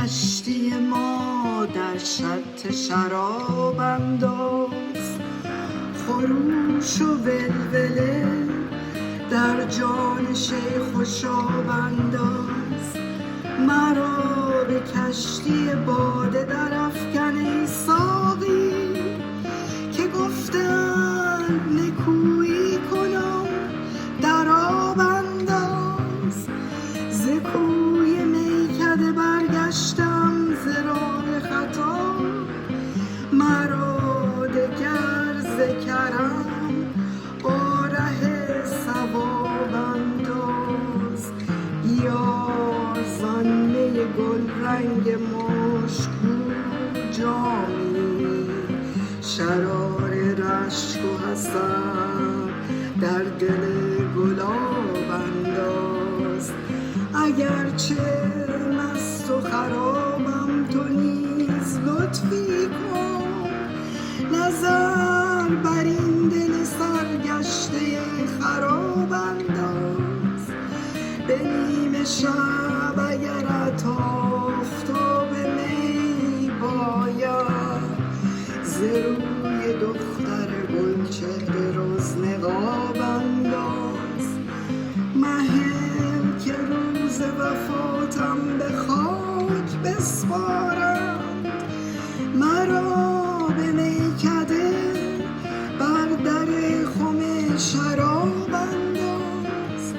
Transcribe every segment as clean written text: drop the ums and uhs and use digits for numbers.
کشتی ما در شط شراب انداز، خروش و ولوله در جان شیخ و شاب انداز. مرا به کشتی باده در افکن ای ساقی، که گفتند نکویی کنم در آب انداز. ز کوی میکده برگشتم ز راه خطا، مرا دگر ز کرم با ره صواب انداز. بیار زان می گل رنگ مشکو جامی، شرار رشک و حسن در دل گلاب انداز. اگرچه مست و خرابم تو نیز لطفی کن، نظر بر این دل سرگشته خراب انداز. به نیمه شب اگرت آفتاب می باید، ز روی دختر گلچهره رز نقاب انداز. مهم که روز وفاتم به خاک بسپارند، مرا به میکده بر در خم شراب انداز.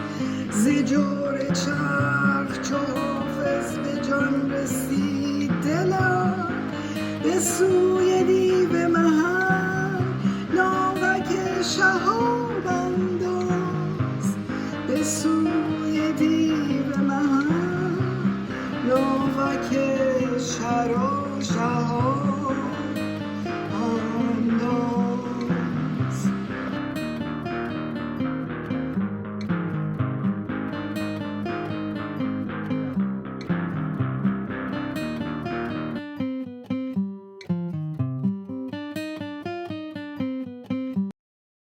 ز جور چرخ چو حافظ به جان رسید دلم، به سوی دیو محل ناوک شهاب انداز. به سوی دیو محل ناوک شهاب